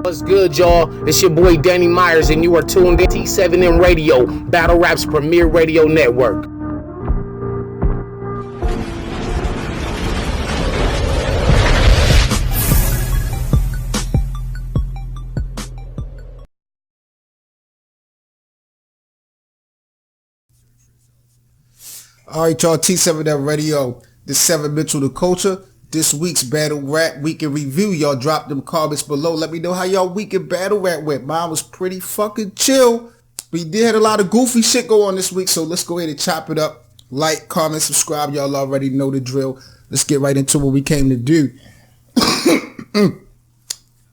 What's good, y'all? It's your boy Danny Myers, and you are tuned in to T7M Radio, Battle Rap's premier radio network. All right, y'all, T7M Radio, the 7 Mitchell the Culture. This week's Battle Rap Week in Review. Y'all drop them comments below. Let me know how y'all week in Battle Rap went. Mine was pretty fucking chill. We did have a lot of goofy shit go on this week, so let's go ahead and chop it up. Like, comment, subscribe. Y'all already know the drill. Let's get right into what we came to do.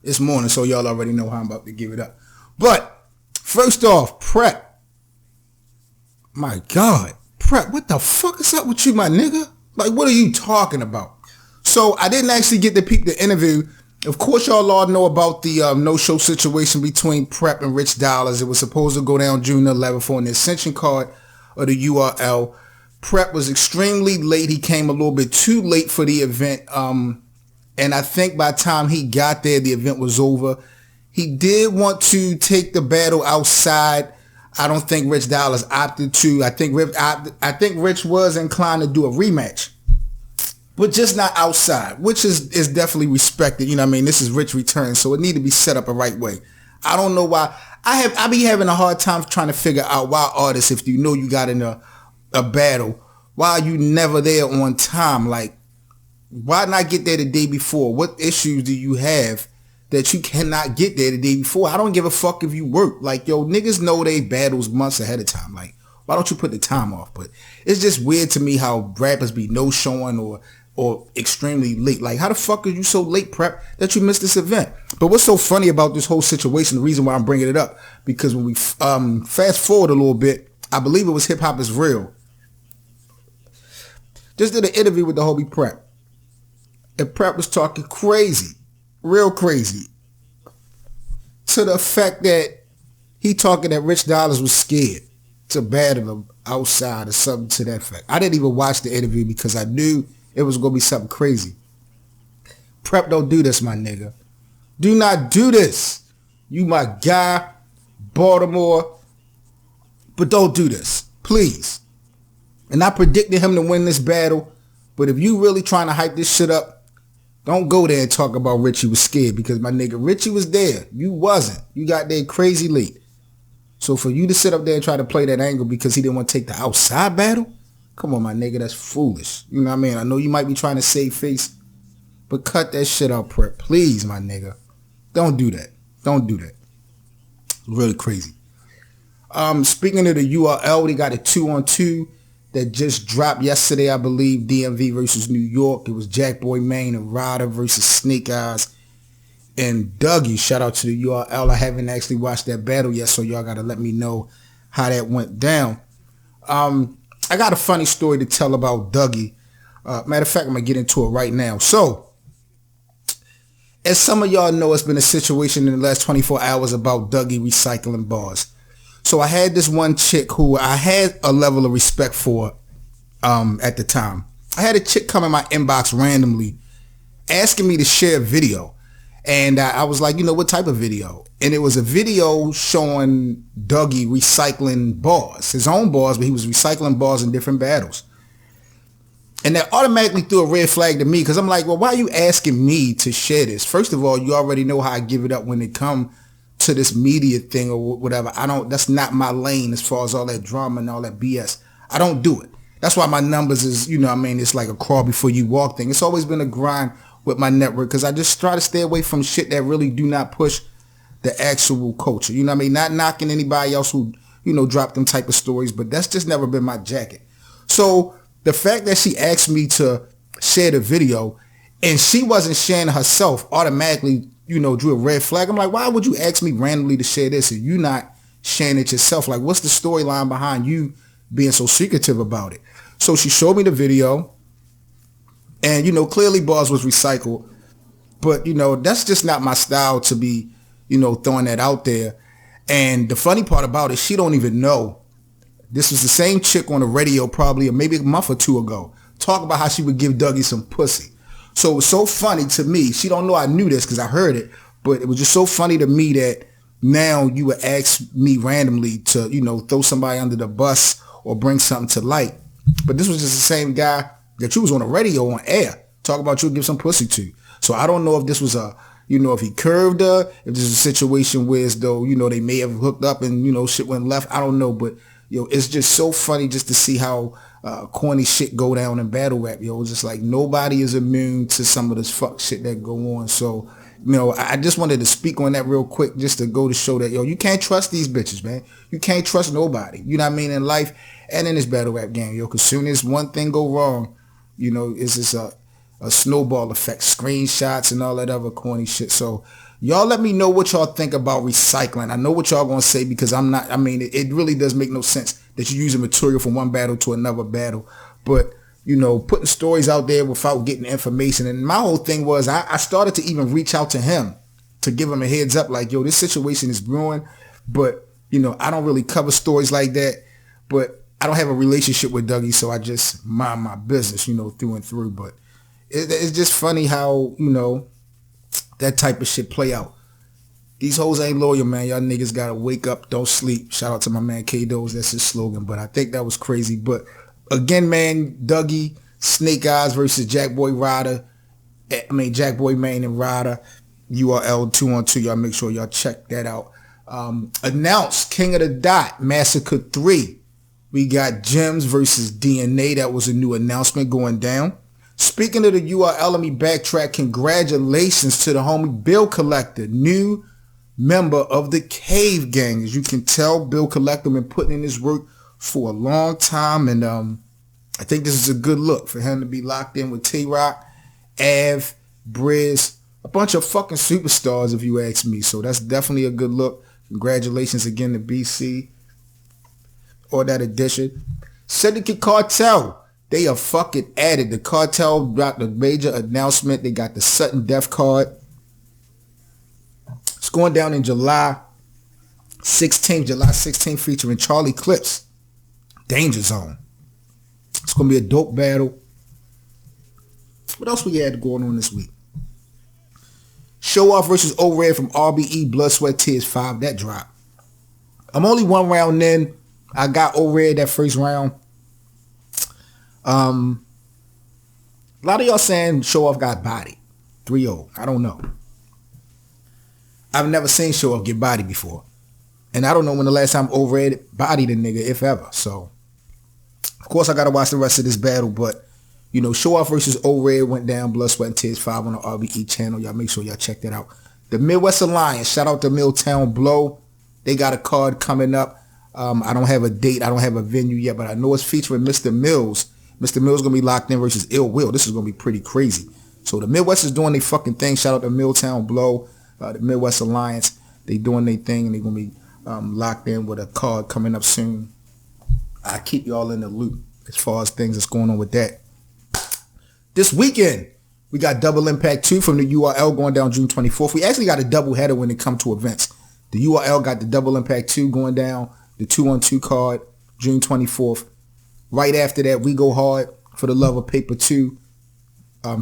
It's morning, so y'all already know how I'm about to give it up. But, first off, Prep. My God. Prep, what the fuck is up with you, my nigga? Like, what are you talking about? So, I didn't actually get to peep the interview. Of course, y'all all know about the no-show situation between Prep and Rich Dollaz. It was supposed to go down June 11th on the Ascension card of the URL. Prep was extremely late. He came a little bit too late for the event. And I think by the time he got there, the event was over. He did want to take the battle outside. I don't think Rich Dollaz opted to. I think Rich was inclined to do a rematch, but just not outside, which is definitely respected. You know what I mean? This is Rich return, so it need to be set up the right way. I don't know why. I be having a hard time trying to figure out why artists, if you know you got in a battle, why are you never there on time? Like, why not get there the day before? What issues do you have that you cannot get there the day before? I don't give a fuck if you work. Like, yo, niggas know they battles months ahead of time. Like, why don't you put the time off? But it's just weird to me how rappers be no showing or extremely late. Like, how the fuck are you so late, Prep, that you missed this event? But what's so funny about this whole situation, the reason why I'm bringing it up, because when we fast forward a little bit, I believe it was Hip Hop Is Real, just did an interview with the homie Prep. And Prep was talking crazy. Real crazy, to the fact that he talking that Rich Dollaz was scared to battle him outside or something to that fact. I didn't even watch the interview because I knew it was going to be something crazy. Prep, don't do this, my nigga. Do not do this. You my guy, Baltimore, but don't do this, please. And I predicted him to win this battle, but if you really trying to hype this shit up, don't go there and talk about Richie was scared, because my nigga, Richie was there. You wasn't. You got there crazy late. So for you to sit up there and try to play that angle because he didn't want to take the outside battle, come on, my nigga, that's foolish. You know what I mean? I know you might be trying to save face, but cut that shit out, Prep. Please, my nigga. Don't do that. Don't do that. Really crazy. Speaking of the URL, they got a 2-on-2 that just dropped yesterday, I believe, DMV versus New York. It was Jackboy Maine and Ryder versus Snake Eyes and Dougie. Shout out to the URL. I haven't actually watched that battle yet, so y'all got to let me know how that went down. I got a funny story to tell about Dougie. Matter of fact, I'm going to get into it right now. So, as some of y'all know, it's been a situation in the last 24 hours about Dougie recycling bars. So I had this one chick who I had a level of respect for at the time. I had a chick come in my inbox randomly asking me to share a video. And I was like, you know, what type of video? And it was a video showing Dougie recycling bars, his own bars, but he was recycling bars in different battles. And that automatically threw a red flag to me, because I'm like, well, why are you asking me to share this? First of all, you already know how I give it up when it comes to this media thing or whatever. That's not my lane as far as all that drama and all that BS. I don't do it. That's why my numbers is, you know what I mean, it's like a crawl before you walk thing. It's always been a grind with my network, because I just try to stay away from shit that really do not push the actual culture. You know what I mean? Not knocking anybody else who, you know, drop them type of stories, but that's just never been my jacket. So the fact that she asked me to share the video and she wasn't sharing herself automatically, you know, drew a red flag. I'm like, why would you ask me randomly to share this and you not sharing it yourself? Like, what's the storyline behind you being so secretive about it? So she showed me the video, and, you know, clearly bars was recycled, but, you know, that's just not my style to be, you know, throwing that out there. And the funny part about it, she don't even know. This was the same chick on the radio probably maybe a month or two ago, talk about how she would give Dougie some pussy. So it was so funny to me. She don't know I knew this because I heard it, But it was just so funny to me that now you would ask me randomly to, throw somebody under the bus or bring something to light. But this was just the same guy that you was on the radio on air talking about you give some pussy to. So I don't know if this was if he curved her, if this is a situation where as though, they may have hooked up and, shit went left. I don't know. But, it's just so funny just to see how corny shit go down in battle rap. It's just like nobody is immune to some of this fuck shit that go on. So, I just wanted to speak on that real quick just to go to show that, you can't trust these bitches, man. You can't trust nobody. You know what I mean? In life and in this battle rap game, because soon as one thing go wrong, it's just a snowball effect, screenshots and all that other corny shit. So y'all let me know what y'all think about recycling. I know what y'all gonna say because it really does make no sense that you're using material from one battle to another battle. But, putting stories out there without getting information. And my whole thing was I started to even reach out to him to give him a heads up like, this situation is brewing. But, I don't really cover stories like that. But I don't have a relationship with Dougie, so I just mind my business, through and through. But it's just funny how, that type of shit play out. These hoes ain't loyal, man. Y'all niggas gotta wake up, don't sleep. Shout out to my man Kotd, that's his slogan. But I think that was crazy. But again, man, Dougie, Snake Eyes versus Jackboy Main and Ryder, URL 2-on-2. Y'all make sure y'all check that out. Announced King of the Dot, Massacre 3. We got Gems versus DNA. That was a new announcement going down. Speaking of the URL, let me backtrack. Congratulations to the homie Bill Collector, new member of the Cavegang. As you can tell, Bill Collector been putting in his work for a long time, and I think this is a good look for him to be locked in with T-Rock, Av, Briz, a bunch of fucking superstars if you ask me. So that's definitely a good look. Congratulations again to BC or that edition. Syndicate Cartel. They are fucking at it. The Cartel dropped a major announcement. They got the sudden death card. It's going down in July 16th, featuring Charlie Clips, Danger Zone. It's going to be a dope battle. What else we had going on this week? SHOWOFF versus O-Red from RBE, Blood, Sweat, Tears 5. That dropped. I'm only one round in. I got O-Red that first round. A lot of y'all saying SHOWOFF got bodied. 3-0. I don't know. I've never seen SHOWOFF get bodied before. And I don't know when the last time O-Red bodied a nigga, if ever. So, of course, I got to watch the rest of this battle. But, SHOWOFF versus O-Red went down. Blood, Sweat, and Tears 5 on the RBE channel. Y'all make sure y'all check that out. The Midwest Alliance. Shout out to Milltown Blow. They got a card coming up. I don't have a date. I don't have a venue yet. But I know it's featuring Mr. Mills. Mr. Mills going to be locked in versus Ill Will. This is going to be pretty crazy. So the Midwest is doing their fucking thing. Shout out to Milltown Blow, the Midwest Alliance. They doing their thing, and they're going to be locked in with a card coming up soon. I keep y'all in the loop as far as things that's going on with that. This weekend, we got Double Impact 2 from the URL going down June 24th. We actually got a double header when it comes to events. The URL got the Double Impact 2 going down, the 2-on-2 card, June 24th. Right after that, we go hard for the love of paper 2,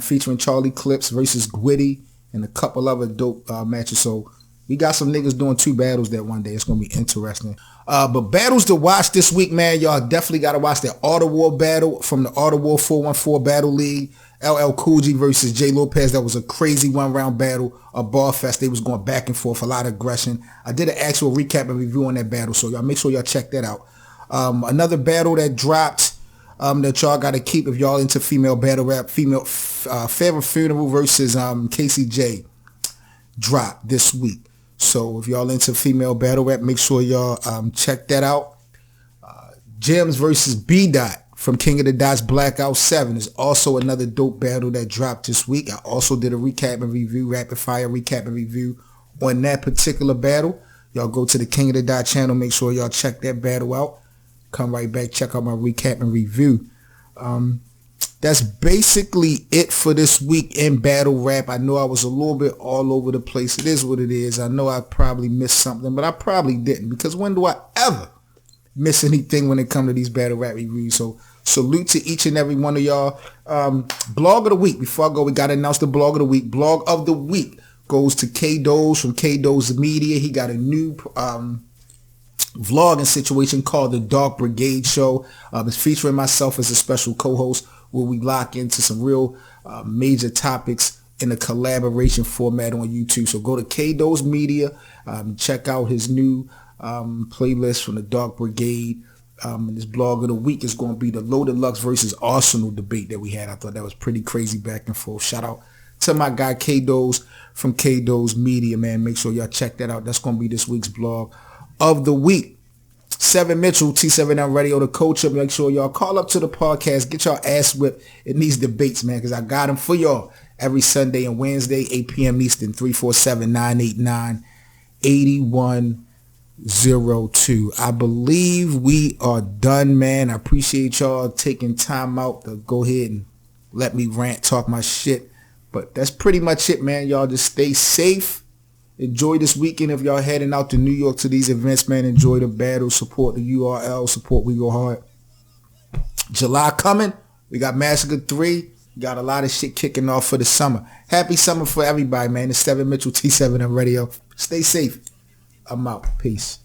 featuring Charlie Clips versus Gwitty and a couple other dope matches. So we got some niggas doing 2 battles that one day. It's going to be interesting. But battles to watch this week, man. Y'all definitely got to watch that Auto War battle from the Auto War 414 Battle League. LL Cool G versus J Lopez. That was a crazy one-round battle. A bar fest. They was going back and forth. A lot of aggression. I did an actual recap and review on that battle. So y'all make sure y'all check that out. Another battle that dropped that y'all got to keep if y'all into female battle rap. Farrah Funeral versus KCJ dropped this week. So if y'all into female battle rap, make sure y'all check that out. Gems versus B-Dot from King of the Dots Blackout 7 is also another dope battle that dropped this week. I also did a recap and review, rapid fire recap and review on that particular battle. Y'all go to the King of the Dot channel. Make sure y'all check that battle out. Come right back, check out my recap and review. That's basically it for this week in battle rap. I know I was a little bit all over the place. It is what it is. I know I probably missed something, but I probably didn't, because when do I ever miss anything when it comes to these battle rap reviews? So salute to each and every one of y'all. Blog of the week. Before I go, we got to announce the blog of the week. Blog of the week goes to Kotd from Kotd's Media. He got a new vlogging situation called the Dark Brigade Show. It's featuring myself as a special co-host where we lock into some real major topics in a collaboration format on YouTube. So go to Kotd's Media, check out his new playlist from the Dark Brigade. And this blog of the week is going to be the Loaded Lux versus Arsenal debate that we had. I thought that was pretty crazy back and forth. Shout out to my guy Kotd's from Kotd's Media, man. Make sure y'all check that out. That's going to be this week's blog of the week. 7 Mitchell, T7M Radio, the coach. Make sure y'all call up to the podcast. Get y'all ass whipped in these debates, man, because I got them for y'all every Sunday and Wednesday, 8 p.m. Eastern, 347-989-8102. I believe we are done, man. I appreciate y'all taking time out to go ahead and let me rant, talk my shit. But that's pretty much it, man. Y'all just stay safe. Enjoy this weekend if y'all heading out to New York to these events, man. Enjoy the battle. Support the URL. Support We Go Hard. July coming. We got Massacre 3. We got a lot of shit kicking off for the summer. Happy summer for everybody, man. It's 7 Mitchell, T7M Radio. Stay safe. I'm out. Peace.